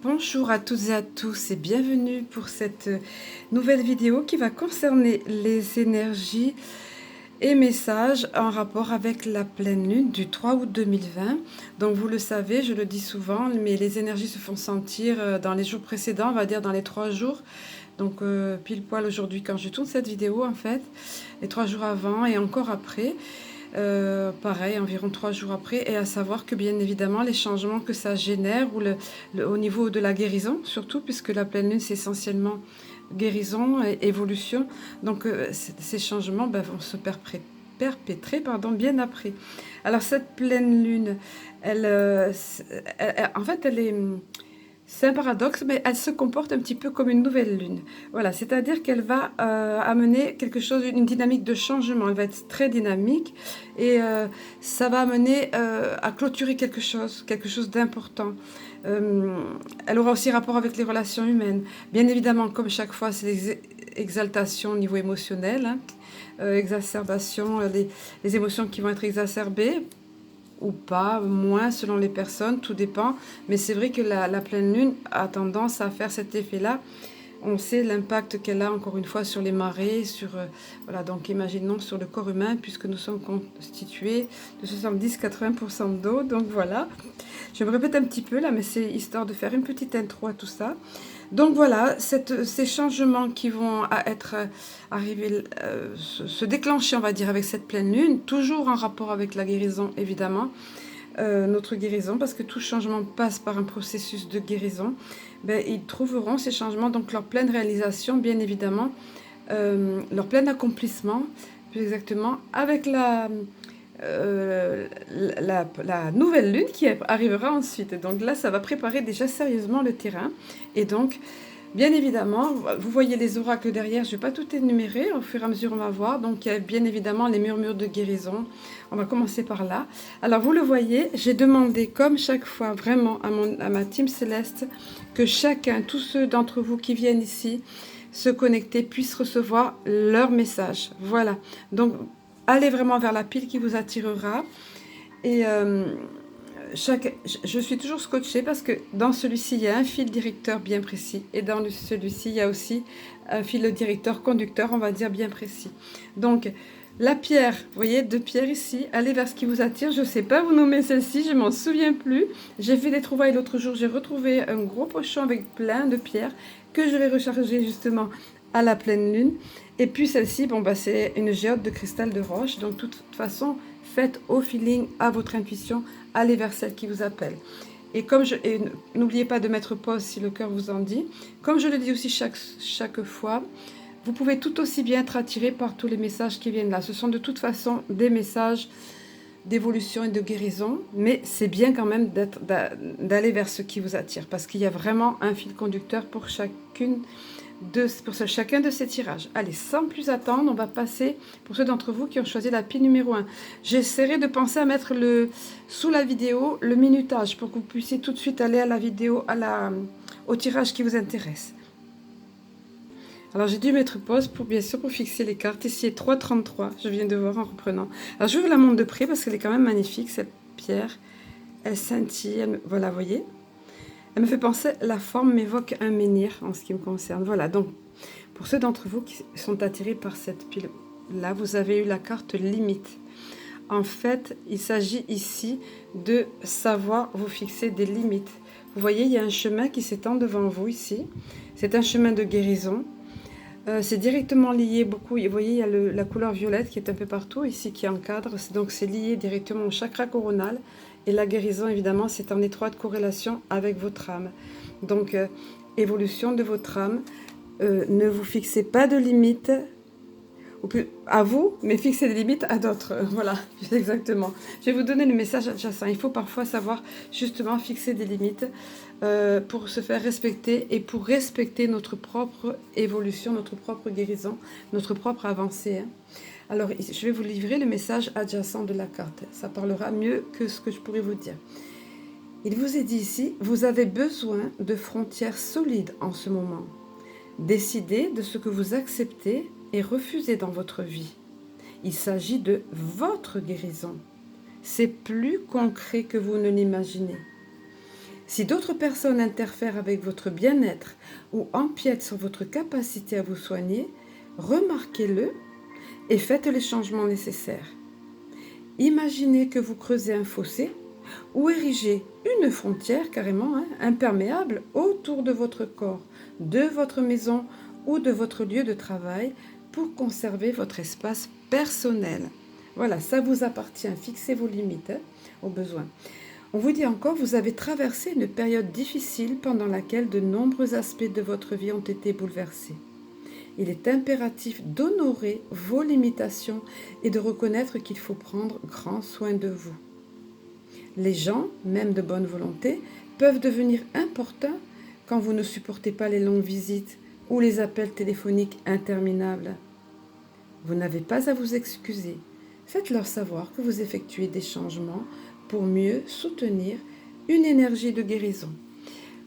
Bonjour à toutes et à tous et bienvenue pour cette nouvelle vidéo qui va concerner les énergies et messages en rapport avec la pleine lune du 3 août 2020. Donc vous le savez, je le dis souvent, mais les énergies se font sentir dans les jours précédents, on va dire dans les 3 jours. Donc pile poil aujourd'hui quand je tourne cette vidéo en fait, les 3 jours avant et encore après. Pareil, environ 3 jours après, et à savoir que bien évidemment les changements que ça génère ou au niveau de la guérison surtout, puisque la pleine lune c'est essentiellement guérison et évolution, donc ces changements vont se perpétrer bien après. Alors cette pleine lune, en fait elle est... C'est un paradoxe, mais elle se comporte un petit peu comme une nouvelle lune. Voilà, c'est-à-dire qu'elle va amener quelque chose, une dynamique de changement. Elle va être très dynamique et ça va amener à clôturer quelque chose d'important. Elle aura aussi rapport avec les relations humaines. Bien évidemment, comme chaque fois, c'est des exaltations au niveau émotionnel, hein, exacerbation, les émotions qui vont être exacerbées ou pas, moins selon les personnes, tout dépend. Mais c'est vrai que la pleine lune a tendance à faire cet effet-là. On sait l'impact qu'elle a encore une fois sur les marées, voilà, donc imaginons sur le corps humain, puisque nous sommes constitués de 70-80% d'eau, donc voilà. Je me répète un petit peu là, mais c'est histoire de faire une petite intro à tout ça. Donc voilà, ces changements qui vont arriver, se déclencher, on va dire, avec cette pleine lune, toujours en rapport avec la guérison, évidemment, notre guérison, parce que tout changement passe par un processus de guérison, ils trouveront ces changements, donc leur pleine réalisation, bien évidemment, leur plein accomplissement, plus exactement, avec la nouvelle lune qui arrivera ensuite. Donc là, ça va préparer déjà sérieusement le terrain. Et donc, bien évidemment, vous voyez les oracles derrière, je ne vais pas tout énumérer, au fur et à mesure on va voir. Donc il y a bien évidemment les murmures de guérison. On va commencer par là. Alors vous le voyez, j'ai demandé comme chaque fois vraiment à ma team céleste que chacun, tous ceux d'entre vous qui viennent ici se connecter, puissent recevoir leur message. Voilà. Donc allez vraiment vers la pile qui vous attirera. Et je suis toujours scotchée parce que dans celui-ci, il y a un fil directeur bien précis. Et dans celui-ci, il y a aussi un fil directeur conducteur, on va dire, bien précis. Donc, la pierre, vous voyez, 2 pierres ici. Allez vers ce qui vous attire. Je ne sais pas vous nommer celle-ci, je ne m'en souviens plus. J'ai fait des trouvailles l'autre jour. J'ai retrouvé un gros pochon avec plein de pierres que je vais recharger justement à la pleine lune. Et puis celle-ci, c'est une géode de cristal de roche. Donc, de toute façon, faites au feeling, à votre intuition, allez vers celle qui vous appelle. Et n'oubliez pas de mettre pause si le cœur vous en dit. Comme je le dis aussi chaque fois, vous pouvez tout aussi bien être attiré par tous les messages qui viennent là. Ce sont de toute façon des messages d'évolution et de guérison, mais c'est bien quand même d'aller vers ce qui vous attire, parce qu'il y a vraiment un fil conducteur pour chacun de ces tirages. Allez, sans plus attendre, on va passer, pour ceux d'entre vous qui ont choisi la pile numéro 1. J'essaierai de penser à mettre sous la vidéo le minutage, pour que vous puissiez tout de suite aller à la vidéo, au tirage qui vous intéresse. Alors j'ai dû mettre pause bien sûr pour fixer les cartes. Ici est 3,33, je viens de voir en reprenant. Alors je vous la montre de près parce qu'elle est quand même magnifique, cette pierre. Elle scintille, voilà, vous voyez. Elle me fait penser, la forme m'évoque un menhir en ce qui me concerne. Voilà, donc pour ceux d'entre vous qui sont attirés par cette pile-là, vous avez eu la carte limite. En fait, il s'agit ici de savoir vous fixer des limites. Vous voyez, il y a un chemin qui s'étend devant vous ici. C'est un chemin de guérison. C'est directement lié beaucoup. Vous voyez, il y a la couleur violette qui est un peu partout ici, qui encadre. Donc, c'est lié directement au chakra coronal. Et la guérison, évidemment, c'est en étroite corrélation avec votre âme. Donc, évolution de votre âme. Ne vous fixez pas de limites à vous, mais fixez des limites à d'autres. Voilà, exactement. Je vais vous donner le message adjacent. Il faut parfois savoir justement fixer des limites pour se faire respecter et pour respecter notre propre évolution, notre propre guérison, notre propre avancée. Alors, je vais vous livrer le message adjacent de la carte. Ça parlera mieux que ce que je pourrais vous dire. Il vous est dit ici, vous avez besoin de frontières solides en ce moment. Décidez de ce que vous acceptez et refusez dans votre vie. Il s'agit de votre guérison. C'est plus concret que vous ne l'imaginez. Si d'autres personnes interfèrent avec votre bien-être ou empiètent sur votre capacité à vous soigner, remarquez-le et faites les changements nécessaires. Imaginez que vous creusez un fossé ou érigez une frontière carrément imperméable autour de votre corps, de votre maison ou de votre lieu de travail pour conserver votre espace personnel. Voilà, ça vous appartient. Fixez vos limites au besoin. On vous dit encore, vous avez traversé une période difficile pendant laquelle de nombreux aspects de votre vie ont été bouleversés. Il est impératif d'honorer vos limitations et de reconnaître qu'il faut prendre grand soin de vous. Les gens, même de bonne volonté, peuvent devenir importants quand vous ne supportez pas les longues visites ou les appels téléphoniques interminables. Vous n'avez pas à vous excuser. Faites-leur savoir que vous effectuez des changements pour mieux soutenir une énergie de guérison.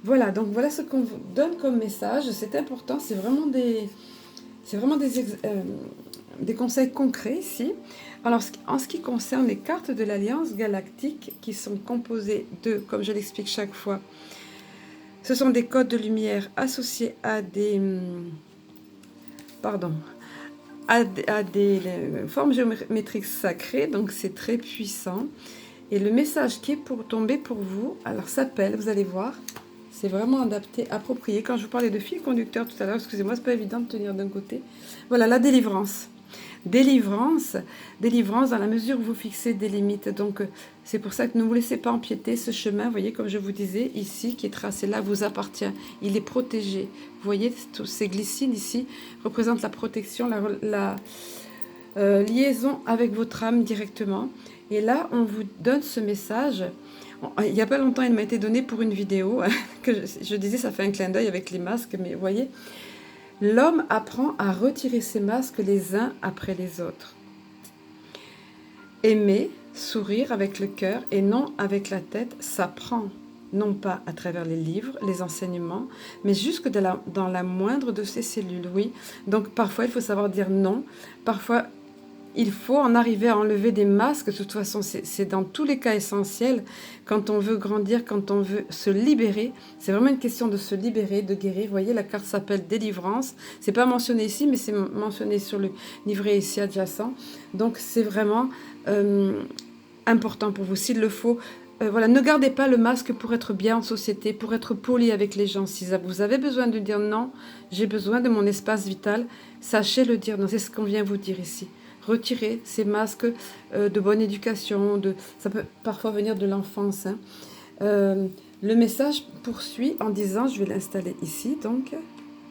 Voilà, donc voilà ce qu'on vous donne comme message. C'est important, c'est vraiment des conseils concrets ici. Alors, en ce qui concerne les cartes de l'Alliance galactique, qui sont composées de, comme je l'explique chaque fois, ce sont des codes de lumière associés à des... formes géométriques sacrées, donc c'est très puissant. Et le message qui est pour tomber pour vous, alors s'appelle, vous allez voir, c'est vraiment adapté, approprié. Quand je vous parlais de fil conducteur tout à l'heure, excusez-moi, c'est pas évident de tenir d'un côté. Voilà, la délivrance. Délivrance dans la mesure où vous fixez des limites. Donc, c'est pour ça que ne vous laissez pas empiéter ce chemin, vous voyez, comme je vous disais, ici, qui est tracé là, vous appartient. Il est protégé. Vous voyez, tous ces glycides ici représentent la protection, la liaison avec votre âme directement. Et là, on vous donne ce message. Il n'y a pas longtemps, il m'a été donné pour une vidéo, que je disais, ça fait un clin d'œil avec les masques, mais vous voyez, l'homme apprend à retirer ses masques les uns après les autres. Aimer, sourire avec le cœur et non avec la tête s'apprend, non pas à travers les livres, les enseignements, mais jusque dans la moindre de ses cellules, oui. Donc parfois, il faut savoir dire non, parfois... Il faut en arriver à enlever des masques. De toute façon, c'est dans tous les cas essentiel. Quand on veut grandir, quand on veut se libérer, c'est vraiment une question de se libérer, de guérir. Vous voyez, la carte s'appelle délivrance. C'est pas mentionné ici, mais c'est mentionné sur le livret ici adjacent. Donc, c'est vraiment important pour vous. S'il le faut, voilà, ne gardez pas le masque pour être bien en société, pour être poli avec les gens. Si vous avez besoin de dire non, j'ai besoin de mon espace vital, sachez le dire. C'est ce qu'on vient vous dire ici. Retirer ces masques de bonne éducation, ça peut parfois venir de l'enfance. Le message poursuit en disant, je vais l'installer ici, donc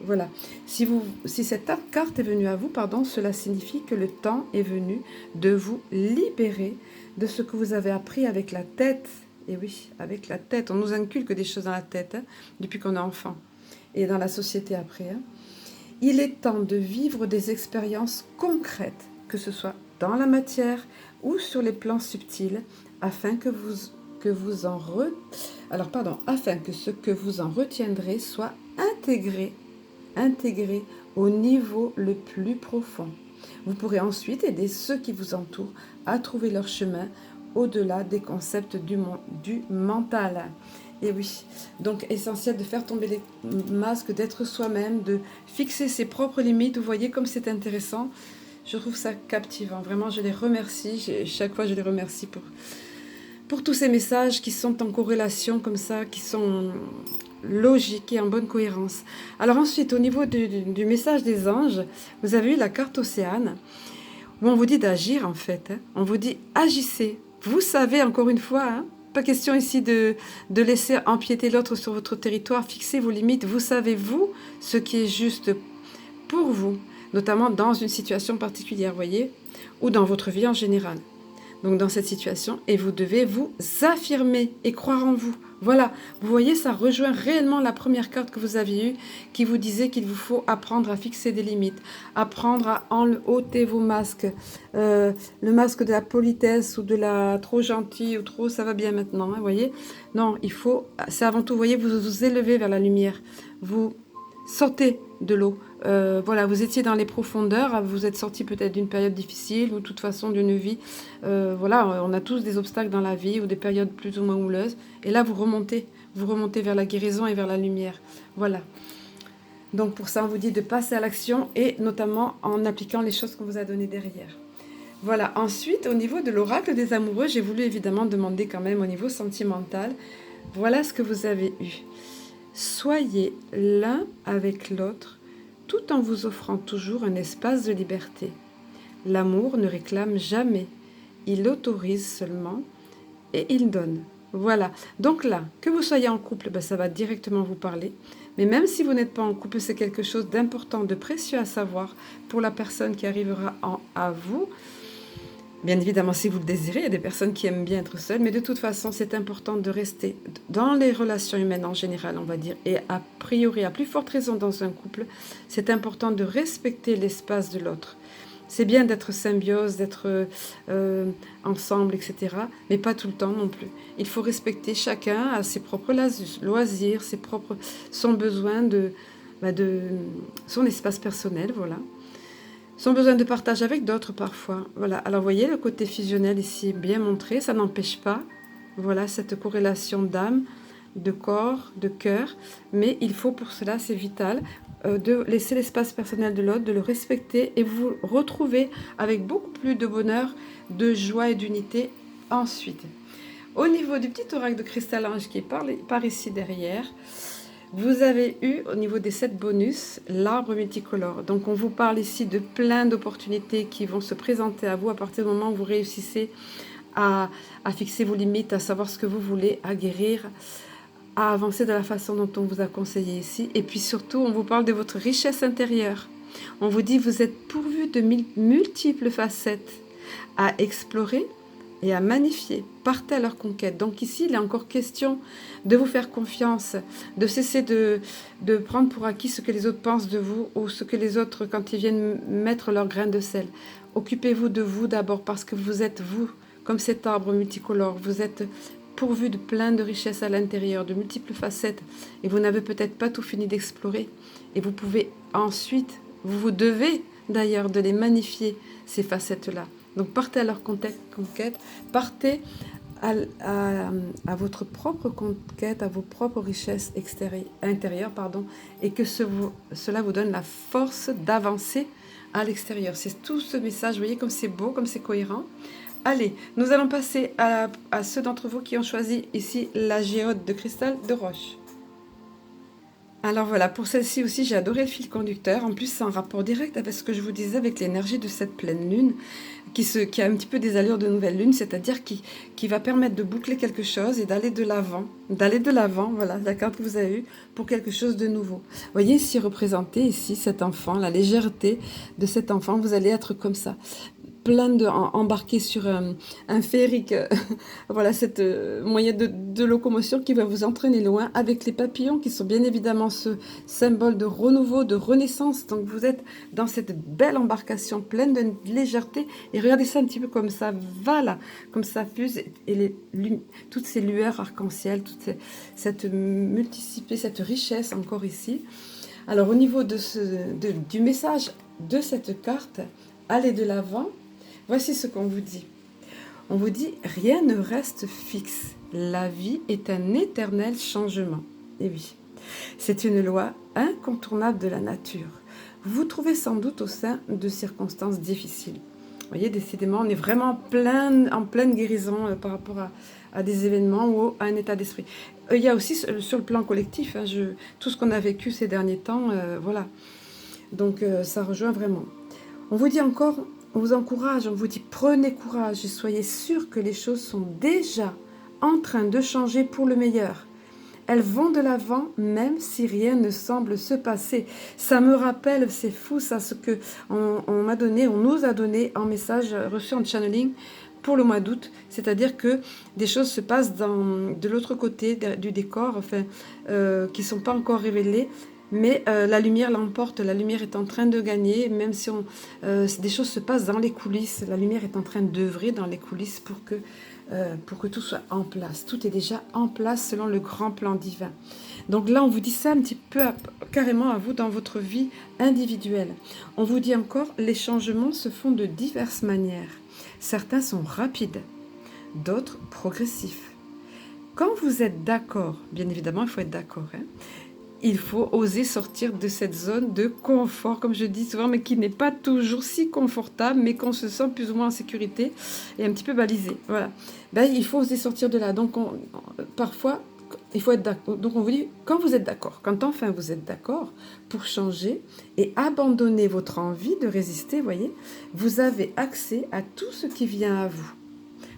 voilà. Si cette carte est venue à vous, cela signifie que le temps est venu de vous libérer de ce que vous avez appris avec la tête. Et oui, avec la tête, on nous inculque des choses dans la tête depuis qu'on est enfant et dans la société après. Il est temps de vivre des expériences concrètes, que ce soit dans la matière ou sur les plans subtils, afin que ce que vous en retiendrez soit intégré au niveau le plus profond. Vous pourrez ensuite aider ceux qui vous entourent à trouver leur chemin au-delà des concepts du mental. Et oui, donc essentiel de faire tomber les masques, d'être soi-même, de fixer ses propres limites. Vous voyez comme c'est intéressant. Je trouve ça captivant. Vraiment, je les remercie. Chaque fois, je les remercie pour tous ces messages qui sont en corrélation comme ça, qui sont logiques et en bonne cohérence. Alors ensuite, au niveau du message des anges, vous avez eu la carte Océane, où on vous dit d'agir en fait. On vous dit agissez. Vous savez, encore une fois, pas question ici de laisser empiéter l'autre sur votre territoire. Fixez vos limites. Vous savez, vous, ce qui est juste pour vous, notamment dans une situation particulière, voyez, ou dans votre vie en général. Donc dans cette situation, et vous devez vous affirmer et croire en vous. Voilà, vous voyez, ça rejoint réellement la première carte que vous aviez eue, qui vous disait qu'il vous faut apprendre à fixer des limites, apprendre à ôter vos masques, le masque de la politesse ou de la trop gentille ou trop ça va bien maintenant, vous voyez. Non, il faut, c'est avant tout, vous voyez, vous vous élevez vers la lumière, vous sortez de l'eau. Voilà, vous étiez dans les profondeurs, vous êtes sorti peut-être d'une période difficile ou de toute façon d'une vie. Voilà, on a tous des obstacles dans la vie ou des périodes plus ou moins houleuses. Et là, vous remontez. vous remontez vers la guérison et vers la lumière. Voilà. Donc pour ça, on vous dit de passer à l'action et notamment en appliquant les choses qu'on vous a données derrière. Voilà. Ensuite, au niveau de l'oracle des amoureux, j'ai voulu évidemment demander quand même au niveau sentimental. Voilà ce que vous avez eu. Soyez l'un avec l'autre tout en vous offrant toujours un espace de liberté. L'amour ne réclame jamais. Il autorise seulement et il donne. Voilà. Donc là, que vous soyez en couple, ben ça va directement vous parler. Mais même si vous n'êtes pas en couple, c'est quelque chose d'important, de précieux à savoir pour la personne qui arrivera à vous. Bien évidemment, si vous le désirez, il y a des personnes qui aiment bien être seules, mais de toute façon, c'est important de rester dans les relations humaines en général, on va dire, et a priori, à plus forte raison dans un couple, c'est important de respecter l'espace de l'autre. C'est bien d'être symbiose, d'être ensemble, etc., mais pas tout le temps non plus. Il faut respecter chacun à ses propres loisirs, son besoin de son espace personnel, voilà. Son besoin de partage avec d'autres parfois. Voilà. Alors, vous voyez, le côté fusionnel ici est bien montré. Ça n'empêche pas, voilà, cette corrélation d'âme, de corps, de cœur. Mais il faut pour cela, c'est vital, de laisser l'espace personnel de l'autre, de le respecter et vous retrouver avec beaucoup plus de bonheur, de joie et d'unité ensuite. Au niveau du petit oracle de cristal ange qui est par ici derrière, vous avez eu, au niveau des 7 bonus, l'arbre multicolore. Donc, on vous parle ici de plein d'opportunités qui vont se présenter à vous à partir du moment où vous réussissez à fixer vos limites, à savoir ce que vous voulez, à guérir, à avancer de la façon dont on vous a conseillé ici. Et puis surtout, on vous parle de votre richesse intérieure. On vous dit que vous êtes pourvu de multiples facettes à explorer et à magnifier. Partez à leur conquête. Donc ici, il est encore question de vous faire confiance, de cesser de prendre pour acquis ce que les autres pensent de vous ou ce que les autres, quand ils viennent mettre leur grain de sel. Occupez-vous de vous d'abord parce que vous êtes vous, comme cet arbre multicolore. Vous êtes pourvu de plein de richesses à l'intérieur, de multiples facettes et vous n'avez peut-être pas tout fini d'explorer. Et vous pouvez ensuite, vous devez d'ailleurs de les magnifier, ces facettes-là. Donc partez à leur conquête, partez à votre propre conquête, à vos propres richesses intérieures, et que cela vous donne la force d'avancer à l'extérieur. C'est tout ce message, vous voyez comme c'est beau, comme c'est cohérent. Allez, nous allons passer à ceux d'entre vous qui ont choisi ici la géode de cristal de roche. Alors voilà, pour celle-ci aussi, j'ai adoré le fil conducteur. En plus, c'est en rapport direct avec ce que je vous disais, avec l'énergie de cette pleine lune, qui a un petit peu des allures de nouvelle lune, c'est-à-dire qui va permettre de boucler quelque chose et d'aller de l'avant. Voilà, la carte que vous avez eue, pour quelque chose de nouveau. Vous voyez ici représenté, ici, cet enfant, la légèreté de cet enfant, vous allez être comme ça. Embarqué sur un féerique, voilà, cette moyen de locomotion qui va vous entraîner loin, avec les papillons qui sont bien évidemment ce symbole de renouveau, de renaissance. Donc vous êtes dans cette belle embarcation pleine de légèreté et regardez ça un petit peu comme ça va là, comme ça fuse et toutes ces lueurs arc-en-ciel, cette multiplicité, cette richesse encore ici. Alors au niveau du message de cette carte, allez de l'avant. Voici ce qu'on vous dit. On vous dit, rien ne reste fixe. La vie est un éternel changement. Et oui, c'est une loi incontournable de la nature. Vous vous trouvez sans doute au sein de circonstances difficiles. Vous voyez, décidément, on est vraiment en pleine guérison par rapport à des événements ou à un état d'esprit. Il y a aussi sur le plan collectif, tout ce qu'on a vécu ces derniers temps, voilà. Donc ça rejoint vraiment. On vous dit encore... On vous encourage, on vous dit prenez courage et soyez sûr que les choses sont déjà en train de changer pour le meilleur. Elles vont de l'avant même si rien ne semble se passer. Ça me rappelle, c'est fou ça, ce que on nous a donné en message reçu en channeling pour le mois d'août. C'est-à-dire que des choses se passent de l'autre côté du décor, enfin, qui ne sont pas encore révélées. Mais la lumière l'emporte, la lumière est en train de gagner, même si des choses se passent dans les coulisses, la lumière est en train d'œuvrer dans les coulisses pour que tout soit en place. Tout est déjà en place selon le grand plan divin. Donc là, on vous dit ça un petit peu carrément à vous dans votre vie individuelle. On vous dit encore, les changements se font de diverses manières. Certains sont rapides, d'autres progressifs. Quand vous êtes d'accord, bien évidemment, il faut être d'accord, hein, il faut oser sortir de cette zone de confort, comme je dis souvent, mais qui n'est pas toujours si confortable, mais qu'on se sent plus ou moins en sécurité et un petit peu balisé. Voilà. Ben, il faut oser sortir de là. Donc, parfois, il faut être d'accord. Donc, on vous dit, quand vous êtes d'accord, quand enfin vous êtes d'accord pour changer et abandonner votre envie de résister, voyez, vous avez accès à tout ce qui vient à vous.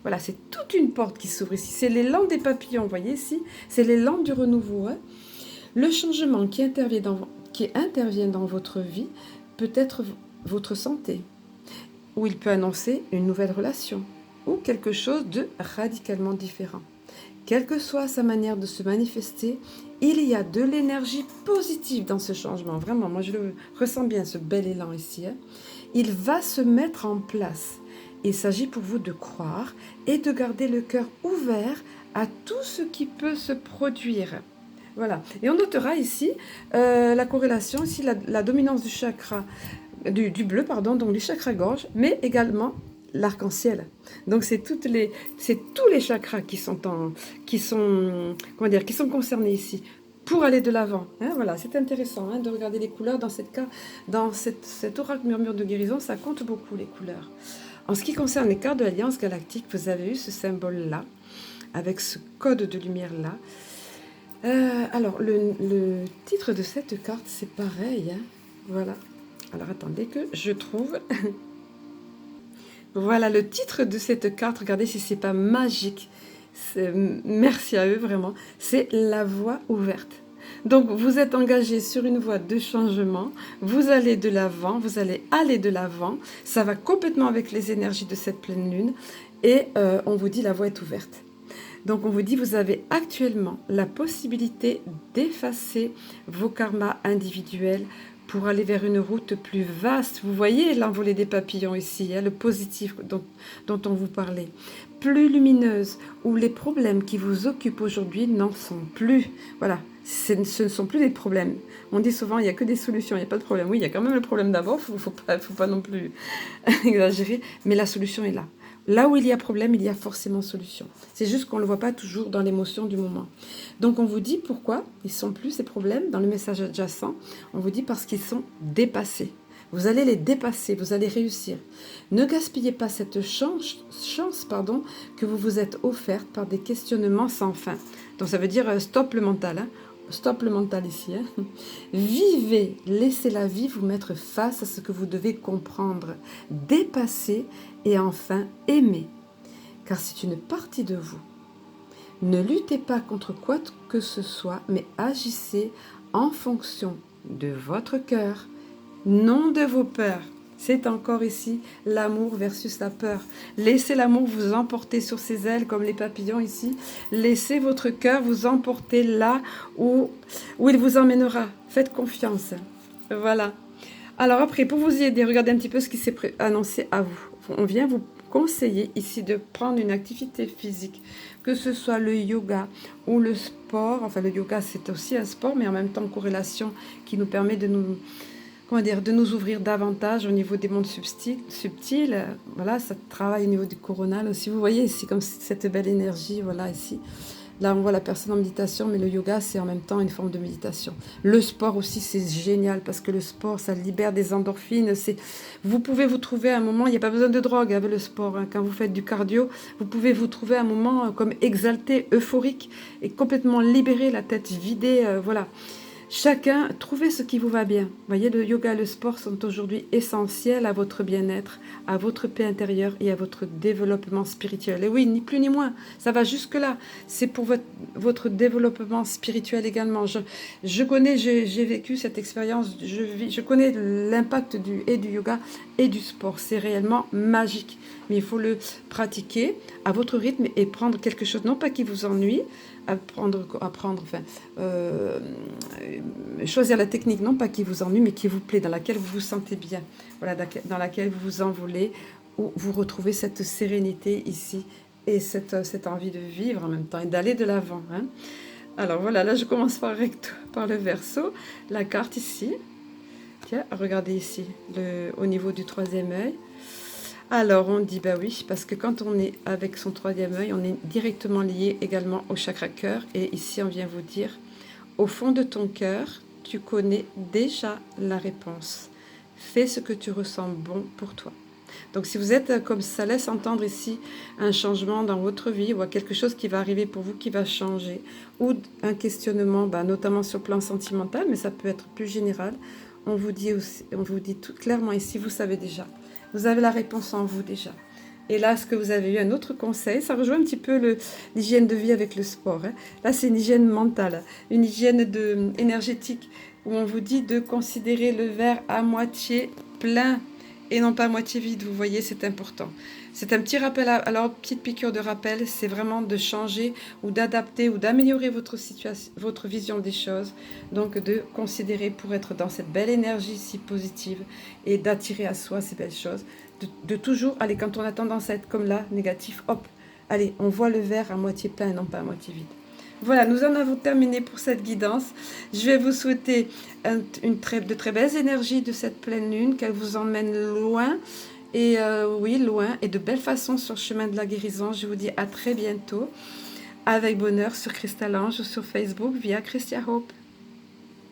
Voilà, c'est toute une porte qui s'ouvre ici. C'est l'élan des papillons, vous voyez ici. C'est l'élan du renouveau, hein. Le changement qui intervient dans votre vie peut être votre santé, ou il peut annoncer une nouvelle relation, ou quelque chose de radicalement différent. Quelle que soit sa manière de se manifester, il y a de l'énergie positive dans ce changement. Vraiment, moi je le ressens bien, ce bel élan ici, hein. Il va se mettre en place. Il s'agit pour vous de croire et de garder le cœur ouvert à tout ce qui peut se produire. Voilà. Et on notera ici la corrélation, ici la dominance du chakra, du bleu, pardon, donc du chakra gorge, mais également l'arc-en-ciel. Donc c'est tous les chakras qui sont concernés ici pour aller de l'avant. Hein, voilà, c'est intéressant, hein, de regarder les couleurs dans cet oracle murmure de guérison, ça compte beaucoup les couleurs. En ce qui concerne les cartes de l'Alliance Galactique, vous avez eu ce symbole-là, avec ce code de lumière-là. Alors, le titre de cette carte, c'est pareil, hein. Voilà. Alors, attendez que je trouve. Voilà le titre de cette carte. Regardez si c'est pas magique. Merci à eux, vraiment. C'est la voie ouverte. Donc, vous êtes engagé sur une voie de changement. Vous allez de l'avant. Vous allez aller de l'avant. Ça va complètement avec les énergies de cette pleine lune. Et on vous dit la voie est ouverte. Donc on vous dit, vous avez actuellement la possibilité d'effacer vos karmas individuels pour aller vers une route plus vaste. Vous voyez l'envolée des papillons ici, hein, le positif dont on vous parlait. Plus lumineuse, où les problèmes qui vous occupent aujourd'hui n'en sont plus. Voilà, ce ne sont plus des problèmes. On dit souvent, il n'y a que des solutions, il n'y a pas de problème. Oui, il y a quand même le problème d'abord, il ne faut pas non plus exagérer, mais la solution est là. Là où il y a problème, il y a forcément solution. C'est juste qu'on ne le voit pas toujours dans l'émotion du moment. Donc on vous dit pourquoi ils ne sont plus ces problèmes dans le message adjacent. On vous dit parce qu'ils sont dépassés. Vous allez les dépasser, vous allez réussir. Ne gaspillez pas cette chance que vous vous êtes offerte par des questionnements sans fin. Donc ça veut dire stop le mental, hein. Stop le mental ici. Hein. Vivez, laissez la vie vous mettre face à ce que vous devez comprendre, dépasser et enfin aimer. Car c'est une partie de vous. Ne luttez pas contre quoi que ce soit, mais agissez en fonction de votre cœur, non de vos peurs. C'est encore ici l'amour versus la peur. Laissez l'amour vous emporter sur ses ailes comme les papillons ici. Laissez votre cœur vous emporter là où il vous emmènera. Faites confiance. Voilà. Alors après, pour vous y aider, regardez un petit peu ce qui s'est annoncé à vous. On vient vous conseiller ici de prendre une activité physique, que ce soit le yoga ou le sport. Enfin, le yoga, c'est aussi un sport, mais en même temps, corrélation qui nous permet de nous ouvrir davantage au niveau des mondes subtils. Voilà, ça travaille au niveau du coronal aussi. Vous voyez ici, comme cette belle énergie, voilà, ici. Là, on voit la personne en méditation, mais le yoga, c'est en même temps une forme de méditation. Le sport aussi, c'est génial, parce que le sport, ça libère des endorphines. Vous pouvez vous trouver à un moment, il n'y a pas besoin de drogue avec le sport. Hein. Quand vous faites du cardio, vous pouvez vous trouver à un moment comme exalté, euphorique, et complètement libéré, la tête vidée, voilà. Chacun, trouvez ce qui vous va bien. Vous voyez, le yoga et le sport sont aujourd'hui essentiels à votre bien-être, à votre paix intérieure et à votre développement spirituel. Et oui, ni plus ni moins, ça va jusque-là. C'est pour votre développement spirituel également. Je connais, j'ai vécu cette expérience, je connais l'impact du yoga et du sport. C'est réellement magique. Mais il faut le pratiquer à votre rythme et prendre quelque chose, non pas qui vous ennuie, choisir la technique, non pas qui vous ennuie, mais qui vous plaît, dans laquelle vous vous sentez bien, voilà, dans laquelle vous vous envolez, où vous retrouvez cette sérénité ici, et cette envie de vivre en même temps, et d'aller de l'avant. Hein. Alors voilà, là je commence par le Verseau, la carte ici, tiens, regardez ici, au niveau du troisième œil. Alors, on dit bah oui, parce que quand on est avec son troisième œil, on est directement lié également au chakra cœur. Et ici, on vient vous dire, au fond de ton cœur, tu connais déjà la réponse. Fais ce que tu ressens bon pour toi. Donc, si vous êtes comme ça, laisse entendre ici un changement dans votre vie ou quelque chose qui va arriver pour vous, qui va changer, ou un questionnement, bah, notamment sur le plan sentimental, mais ça peut être plus général. On vous dit aussi, on vous dit tout clairement ici, vous savez déjà. Vous avez la réponse en vous déjà. Et là, ce que vous avez eu un autre conseil, ça rejoint un petit peu l'hygiène de vie avec le sport. Hein. Là, c'est une hygiène mentale, une hygiène énergétique, où on vous dit de considérer le verre à moitié plein et non pas à moitié vide. Vous voyez, c'est important. C'est un petit rappel, alors petite piqûre de rappel, c'est vraiment de changer ou d'adapter ou d'améliorer votre situation, votre vision des choses. Donc de considérer pour être dans cette belle énergie si positive et d'attirer à soi ces belles choses. De toujours, allez, quand on a tendance à être comme là, négatif, hop, allez, on voit le verre à moitié plein et non pas à moitié vide. Voilà, nous en avons terminé pour cette guidance. Je vais vous souhaiter de très belles énergies de cette pleine lune, qu'elle vous emmène loin, et oui, loin, et de belles façons sur le chemin de la guérison. Je vous dis à très bientôt, avec bonheur sur Crystal Ange ou sur Facebook via Christia Hope.